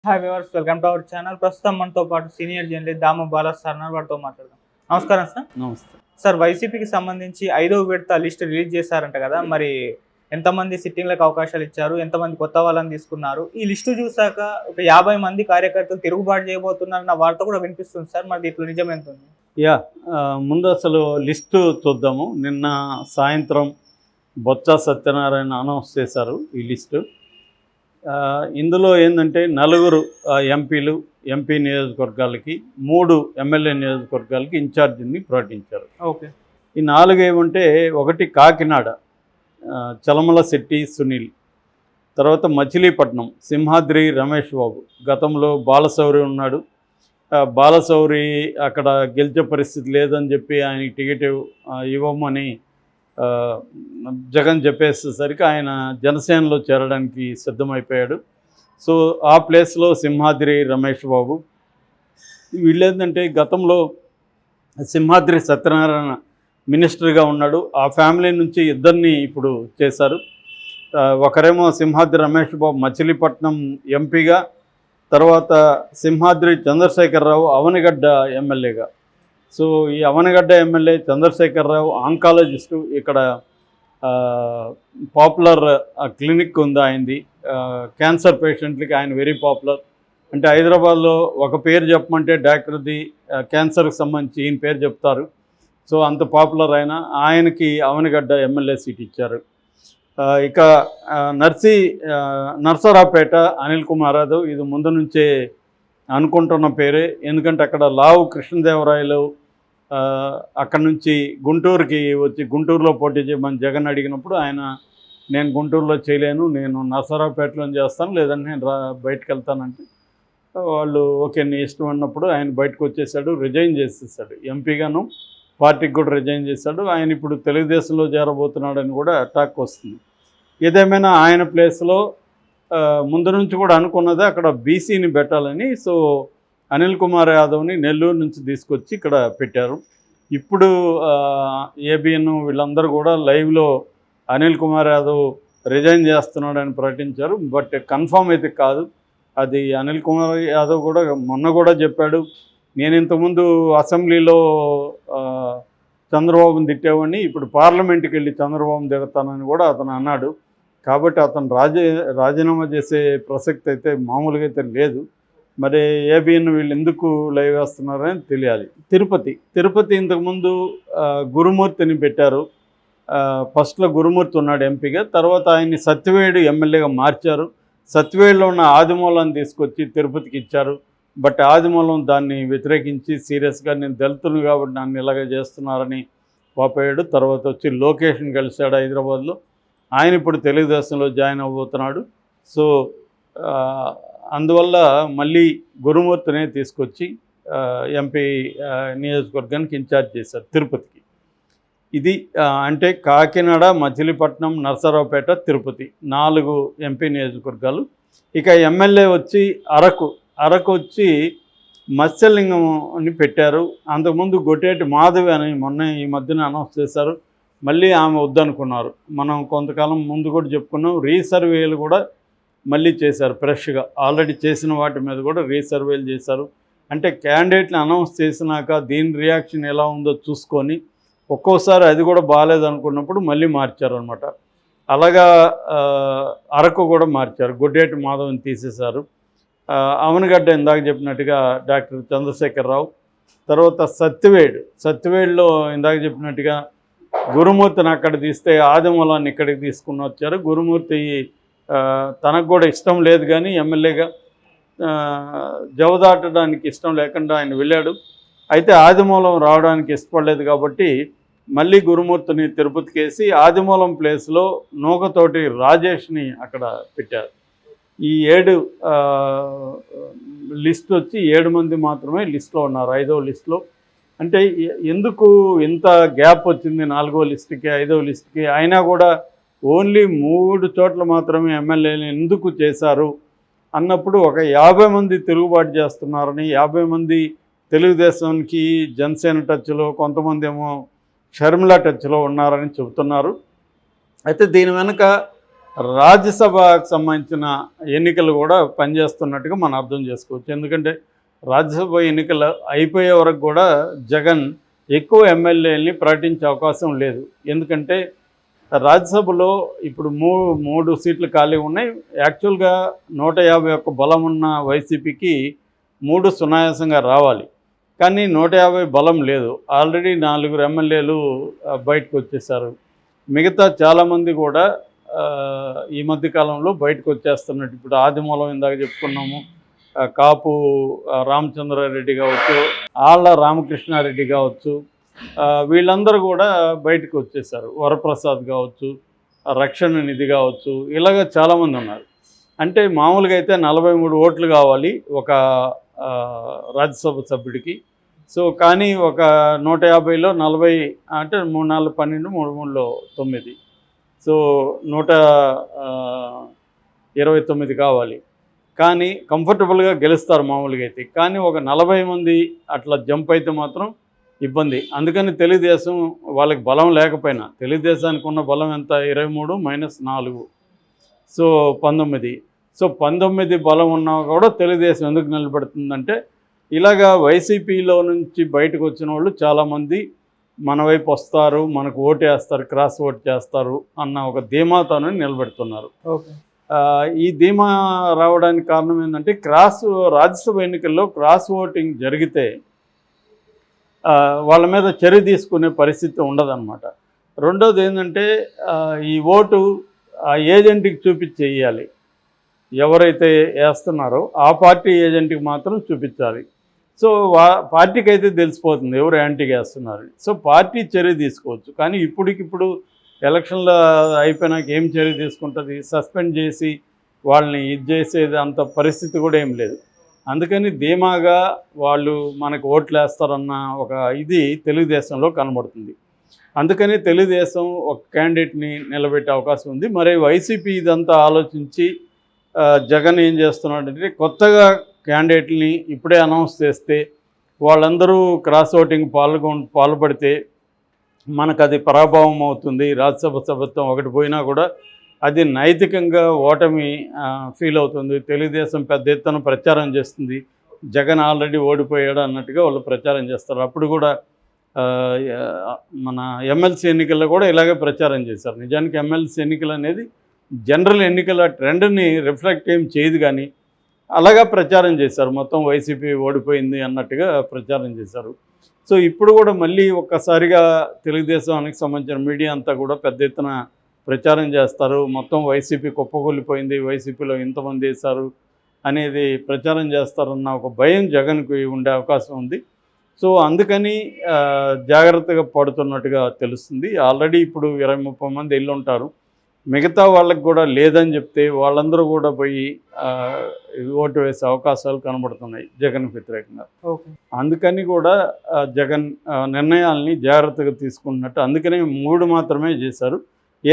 Hi viewers, welcome to our channel. ప్రస్తుతం మనతో పాటు సీనియర్ జర్నలిస్ట్ దాము బాలాస్ సార్ వారితో మాట్లాడదాం. నమస్కారం సార్. నమస్తే సార్, వైసీపీకి సంబంధించి 5వ విడత లిస్ట్ రిలీజ్ చేశారంట కదా, మరి ఎంతమంది సిట్టింగ్లకు అవకాశాలు ఇచ్చారు, ఎంతమంది కొత్త వాళ్ళని తీసుకున్నారు? ఈ లిస్టు చూసాక ఒక 50 మంది కార్యకర్తలు తిరుగుబాటు చేయబోతున్నారన్న వార్త కూడా వినిపిస్తుంది సార్. మరి ఇట్లా నిజం ఎంత ఉంది? ముందు అసలు లిస్టు చూద్దాము. నిన్న సాయంత్రం బొత్స సత్యనారాయణ అనౌన్స్ చేశారు ఈ లిస్టు. ఇందులో ఏంటంటే 4 ఎంపీలు, ఎంపీ నియోజకవర్గాలకి, 3 ఎమ్మెల్యే నియోజకవర్గాలకి ఇన్ఛార్జిని ప్రకటించారు. ఓకే. ఈ 4 ఏమంటే, ఒకటి కాకినాడ చలమలశెట్టి సునీల్, తర్వాత మచిలీపట్నం సింహాద్రి రమేష్ బాబు, గతంలో బాలశౌరి ఉన్నాడు. బాలశౌరి అక్కడ గెలిచే పరిస్థితి లేదని చెప్పి ఆయనకి టికెట్ ఇవ్వమని జగన్ చెప్పేసేసరికి ఆయన జనసేనలో చేరడానికి సిద్ధమైపోయాడు. సో ఆ ప్లేస్లో సింహాద్రి రమేష్ బాబు. వీళ్ళేంటంటే గతంలో సింహాద్రి సత్యనారాయణ మినిస్టర్గా ఉన్నాడు. ఆ ఫ్యామిలీ నుంచి ఇద్దరిని ఇప్పుడు చేశారు. ఒకరేమో సింహాద్రి రమేష్ బాబు మచిలీపట్నం ఎంపీగా, తర్వాత సింహాద్రి చంద్రశేఖరరావు అవనిగడ్డ ఎమ్మెల్యేగా. సో ఈ అవనిగడ్డ ఎమ్మెల్యే చంద్రశేఖరరావు ఆంకాలజిస్టు. ఇక్కడ పాపులర్ క్లినిక్ ఉంది ఆయనది. క్యాన్సర్ పేషెంట్లకి ఆయన వెరీ పాపులర్. అంటే హైదరాబాద్లో ఒక పేరు చెప్పమంటే డాక్టర్ది క్యాన్సర్కి సంబంధించి ఈయన పేరు చెప్తారు. సో అంత పాపులర్ ఆయనకి అవనిగడ్డ ఎమ్మెల్యే సీట్ ఇచ్చారు. ఇక నర్సరావుపేట అనిల్ కుమార్ యాదవ్. ఇది ముందు నుంచే అనుకుంటున్న పేరే, ఎందుకంటే అక్కడ లావు కృష్ణదేవరాయలు అక్కడ నుంచి గుంటూరుకి వచ్చి గుంటూరులో పోటీ చేయమని జగన్ అడిగినప్పుడు ఆయన, నేను గుంటూరులో చేయలేను, నేను నర్సరావుపేటలో చేస్తాను, లేదంటే నేను బయటకు వెళ్తానంటే వాళ్ళు ఓకే నీ ఇష్టం అన్నప్పుడు ఆయన బయటకు వచ్చేసాడు, రిజైన్ చేసేసాడు. ఎంపీగాను పార్టీకి కూడా రిజైన్ చేశాడు. ఆయన ఇప్పుడు తెలుగుదేశంలో చేరబోతున్నాడని కూడా టాక్ వస్తుంది. ఏదేమైనా ఆయన ప్లేస్లో ముందు నుంచి కూడా అనుకున్నదే అక్కడ బీసీని పెట్టాలని. సో అనిల్ కుమార్ యాదవ్ని నెల్లూరు నుంచి తీసుకొచ్చి ఇక్కడ పెట్టారు. ఇప్పుడు ఏబిఎన్ వీళ్ళందరూ కూడా లైవ్లో అనిల్ కుమార్ యాదవ్ రిజైన్ చేస్తున్నాడని ప్రకటించారు. బట్ కన్ఫామ్ అయితే కాదు అది. అనిల్ కుమార్ యాదవ్ కూడా మొన్న కూడా చెప్పాడు, నేను ఇంతకుముందు అసెంబ్లీలో చంద్రబాబుని తిట్టేవాడిని, ఇప్పుడు పార్లమెంట్కి వెళ్ళి చంద్రబాబుని తిడతానని కూడా అతను అన్నాడు. కాబట్టి అతను రాజీనామా చేసే ప్రసక్తి అయితే మామూలుగా అయితే లేదు. మరి ఏబిఎన్ వీళ్ళు ఎందుకు లైవ్ వేస్తున్నారని తెలియాలి. తిరుపతి ఇంతకుముందు గురుమూర్తిని పెట్టారు. ఫస్ట్లో గురుమూర్తి ఉన్నాడు ఎంపీగా, తర్వాత ఆయన్ని సత్యవేడు ఎమ్మెల్యేగా మార్చారు. సత్యవేడులో ఉన్న ఆదిమూలాన్ని తీసుకొచ్చి తిరుపతికి ఇచ్చారు. బట్ ఆదిమూలం దాన్ని వ్యతిరేకించి సీరియస్గా, నేను దళితులు కాబట్టి నన్ను ఇలాగ చేస్తున్నారని వాపోయాడు. తర్వాత వచ్చి లోకేష్ని కలిశాడు హైదరాబాద్లో. ఆయన ఇప్పుడు తెలుగుదేశంలో జాయిన్ అవ్వబోతున్నాడు. సో అందువల్ల మళ్ళీ గురుమూర్తినే తీసుకొచ్చి ఎంపీ నియోజకవర్గానికి ఇన్ఛార్జ్ చేశారు తిరుపతికి. ఇది అంటే కాకినాడ, మచిలీపట్నం, నర్సరావుపేట, తిరుపతి 4 ఎంపీ నియోజకవర్గాలు. ఇక ఎమ్మెల్యే వచ్చి అరకు వచ్చి మత్స్యలింగంని పెట్టారు. అంతకుముందు గొట్టేటి మాధవి అని మొన్న ఈ మధ్యన అనౌన్స్ చేశారు. మళ్ళీ ఆమె వద్దనుకున్నారు. మనం కొంతకాలం ముందు కూడా చెప్పుకున్నాం. రీసర్వేలు కూడా మళ్ళీ చేశారు ఫ్రెష్గా. ఆల్రెడీ చేసిన వాటి మీద కూడా రీసర్వేలు చేశారు. అంటే క్యాండిడేట్ని అనౌన్స్ చేసినాక దీని రియాక్షన్ ఎలా ఉందో చూసుకొని ఒక్కోసారి అది కూడా బాగాలేదనుకున్నప్పుడు మళ్ళీ మార్చారు అనమాట. అలాగా అరకు కూడా మార్చారు. గొడ్డేటి మాధవ్ని తీసేశారు. అవనగడ్డ ఇందాక చెప్పినట్టుగా డాక్టర్ చంద్రశేఖరరావు. తర్వాత సత్యవేడులో ఇందాక చెప్పినట్టుగా గురుమూర్తిని అక్కడ తీస్తే ఆదిమూలాన్ని ఇక్కడికి తీసుకుని వచ్చారు. గురుమూర్తి తనకు కూడా ఇష్టం లేదు, కానీ ఎమ్మెల్యేగా జవదాటడానికి ఇష్టం లేకుండా ఆయన వెళ్ళాడు. అయితే ఆదిమూలం రావడానికి ఇష్టపడలేదు కాబట్టి మళ్ళీ గురుమూర్తిని తిరుపతికి వేసి ఆదిమూలం ప్లేస్లో నూకతోటి రాజేష్ని అక్కడ పెట్టారు. ఈ 7 లిస్ట్ వచ్చి 7 మంది మాత్రమే లిస్టులో ఉన్నారు 5వ లిస్టులో. అంటే ఎందుకు ఇంత గ్యాప్ వచ్చింది 4వ లిస్టుకి 5వ లిస్టుకి? అయినా కూడా ఓన్లీ 3 చోట్ల మాత్రమే ఎమ్మెల్యేలు ఎందుకు చేశారు అన్నప్పుడు ఒక 50 మంది తిరుగుబాటు చేస్తున్నారని, 50 మంది తెలుగుదేశానికి జనసేన టచ్లో, కొంతమంది ఏమో షర్మిల టచ్లో ఉన్నారని చెబుతున్నారు. అయితే దీని వెనుక రాజ్యసభకు సంబంధించిన ఎన్నికలు కూడా పనిచేస్తున్నట్టుగా మనం అర్థం చేసుకోవచ్చు. ఎందుకంటే రాజ్యసభ ఎన్నికలు అయిపోయే వరకు కూడా జగన్ ఎక్కువ ఎమ్మెల్యేలని ప్రకటించే అవకాశం లేదు. ఎందుకంటే రాజ్యసభలో ఇప్పుడు మూడు సీట్లు ఖాళీ ఉన్నాయి. యాక్చువల్గా 151 బలం ఉన్న వైసీపీకి 3 సునాయాసంగా రావాలి. కానీ 150 బలం లేదు. ఆల్రెడీ 4 ఎమ్మెల్యేలు బయటకు వచ్చేసారు. మిగతా చాలామంది కూడా ఈ మధ్య కాలంలో బయటకు వచ్చేస్తున్నట్టు. ఇప్పుడు ఆదిమూలం ఇందాక చెప్పుకున్నాము, కాపు రామచంద్రారెడ్డి కావచ్చు, ఆళ్ళ రామకృష్ణారెడ్డి కావచ్చు, వీళ్ళందరూ కూడా బయటకు వచ్చేసారు. వరప్రసాద్ కావచ్చు, రక్షణ నిధి కావచ్చు, ఇలాగ చాలామంది ఉన్నారు. అంటే మామూలుగా అయితే 43 ఓట్లు కావాలి ఒక రాజ్యసభ సభ్యుడికి. సో కానీ ఒక 150లో 40 అంటే 3 4 12 3 3లో 9, సో 129 కావాలి. కానీ కంఫర్టబుల్గా గెలుస్తారు మామూలుగా అయితే. కానీ ఒక 40 మంది అట్లా జంప్ అయితే మాత్రం ఇబ్బంది. అందుకని తెలుగుదేశం వాళ్ళకి బలం లేకపోయినా, తెలుగుదేశానికి ఉన్న బలం ఎంత, 23 - 4, సో 19. సో 19 బలం ఉన్నా కూడా తెలుగుదేశం ఎందుకు నిలబడుతుందంటే, ఇలాగా వైసీపీలో నుంచి బయటకు వచ్చిన వాళ్ళు చాలామంది మన వైపు వస్తారు, మనకు ఓటు వేస్తారు, క్రాస్ ఓట్ చేస్తారు అన్న ఒక ధీమాతోనే నిలబెడుతున్నారు. ఓకే. ఈ ధీమా రావడానికి కారణం ఏంటంటే, రాజ్యసభ ఎన్నికల్లో క్రాస్ ఓటింగ్ జరిగితే వాళ్ళ మీద చర్య తీసుకునే పరిస్థితి ఉండదన్నమాట. రెండోది ఏంటంటే, ఈ ఓటు ఆ ఏజెంట్కి చూపించేయాలి. ఎవరైతే వేస్తున్నారో ఆ పార్టీ ఏజెంట్కి మాత్రం చూపించాలి. సో పార్టీకి అయితే తెలిసిపోతుంది ఎవరు యాంటీగా వేస్తున్నారు. సో పార్టీ చర్య తీసుకోవచ్చు. కానీ ఇప్పటికిప్పుడు ఎలక్షన్లు అయిపోయినాక ఏం చర్య తీసుకుంటుంది? సస్పెండ్ చేసి వాళ్ళని ఇది చేసేది అంత పరిస్థితి కూడా ఏం లేదు. అందుకని ధీమాగా వాళ్ళు మనకు ఓట్లు వేస్తారన్న ఒక ఇది తెలుగుదేశంలో కనబడుతుంది. అందుకని తెలుగుదేశం ఒక క్యాండిడేట్ని నిలబెట్టే అవకాశం ఉంది. మరి వైసీపీ ఇదంతా ఆలోచించి జగన్ ఏం చేస్తున్నాడంటే, కొత్తగా క్యాండిడేట్ని ఇప్పుడే అనౌన్స్ చేస్తే వాళ్ళందరూ క్రాస్ ఓటింగ్ పాల్పడితే మనకు అది పరాభవం అవుతుంది. రాజ్యసభ సభ్యత్వం ఒకటి పోయినా కూడా అది నైతికంగా ఓటమి ఫీల్ అవుతుంది. తెలుగుదేశం పెద్ద ఎత్తున ప్రచారం చేస్తుంది, జగన్ ఆల్రెడీ ఓడిపోయాడు అన్నట్టుగా వాళ్ళు ప్రచారం చేస్తారు. అప్పుడు కూడా మన ఎమ్మెల్సీ ఎన్నికల్లో కూడా ఇలాగే ప్రచారం చేశారు. నిజానికి ఎమ్మెల్సీ ఎన్నికలు అనేది జనరల్ ఎన్నికల ట్రెండ్ని రిఫ్లెక్ట్ ఏం చేయదు, కానీ అలాగా ప్రచారం చేశారు. మొత్తం వైసీపీ ఓడిపోయింది అన్నట్టుగా ప్రచారం చేశారు. సో ఇప్పుడు కూడా మళ్ళీ ఒక్కసారిగా తెలుగుదేశానికి సంబంధించిన మీడియా అంతా కూడా పెద్ద ఎత్తున ప్రచారం చేస్తారు. మొత్తం వైసీపీ కుప్పకూలిపోయింది, వైసీపీలో ఇంతమంది వేశారు అనేది ప్రచారం చేస్తారన్న ఒక భయం జగన్కి ఉండే అవకాశం ఉంది. సో అందుకని జాగ్రత్తగా పడుతున్నట్టుగా తెలుస్తుంది. ఆల్రెడీ ఇప్పుడు 20-30 మంది వెళ్ళి ఉంటారు. మిగతా వాళ్ళకి కూడా లేదని చెప్తే వాళ్ళందరూ కూడా పోయి ఓటు వేసే అవకాశాలు కనబడుతున్నాయి జగన్కి వ్యతిరేకంగా. అందుకని కూడా జగన్ నిర్ణయాల్ని జాగ్రత్తగా తీసుకుంటున్నట్టు. అందుకని 3 మాత్రమే చేశారు.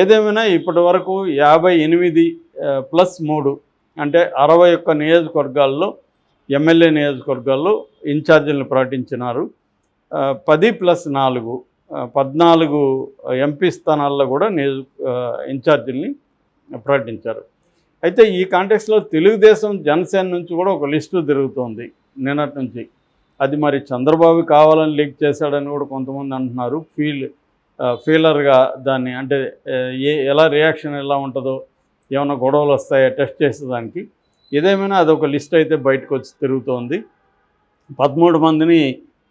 ఏదేమైనా ఇప్పటి వరకు 58+3 అంటే 61 నియోజకవర్గాల్లో, ఎమ్మెల్యే నియోజకవర్గాల్లో ఇన్ఛార్జీలను ప్రకటించినారు. 10+4 14 ఎంపీ స్థానాల్లో కూడా ఇన్ఛార్జీల్ని ప్రకటించారు. అయితే ఈ కాంటెక్స్లో తెలుగుదేశం, జనసేన నుంచి కూడా ఒక లిస్టు తిరుగుతోంది నిన్నటి నుంచి. అది మరి చంద్రబాబు కావాలని లీక్ చేశాడని కూడా కొంతమంది అంటున్నారు. ఫీలర్గా దాన్ని, అంటే ఎలా రియాక్షన్ ఎలా ఉంటుందో, ఏమైనా గొడవలు వస్తాయో టెస్ట్ చేసేదానికి. ఏదేమైనా అదొక లిస్ట్ అయితే బయటకు వచ్చి తిరుగుతోంది. 13 మందిని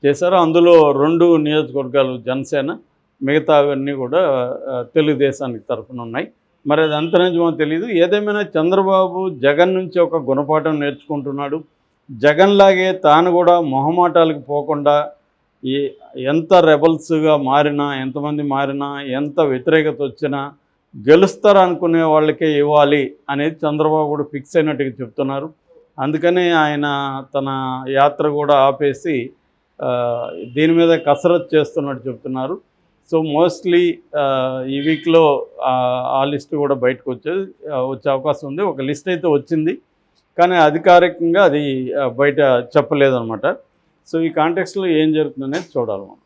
చేశారు. అందులో 2 నియోజకవర్గాలు జనసేన, మిగతా అవన్నీ కూడా తెలుగుదేశానికి తరఫున ఉన్నాయి. మరి అది అంత నిజమో తెలియదు. ఏదేమైనా చంద్రబాబు జగన్ నుంచి ఒక గుణపాఠం నేర్చుకుంటున్నాడు. జగన్ లాగే తాను కూడా మొహమాటాలకు పోకుండా ఎంత రెబల్స్గా మారినా, ఎంతమంది మారినా, ఎంత వ్యతిరేకత వచ్చినా గెలుస్తారనుకునే వాళ్ళకే ఇవ్వాలి అనేది చంద్రబాబు కూడా ఫిక్స్ అయినట్టుగా చెప్తున్నారు. అందుకని ఆయన తన యాత్ర కూడా ఆపేసి దీని మీద కసరత్తు చేస్తున్నట్టు చెప్తున్నారు. సో మోస్ట్లీ ఈ వీక్లో ఆ లిస్ట్ కూడా బయటకు వచ్చే అవకాశం ఉంది. ఒక లిస్ట్ అయితే వచ్చింది, కానీ అధికారికంగా అది బయట చెప్పలేదన్నమాట. సో ఈ కాంటెక్స్లో ఏం జరుగుతుందనేది చూడాలి మనం.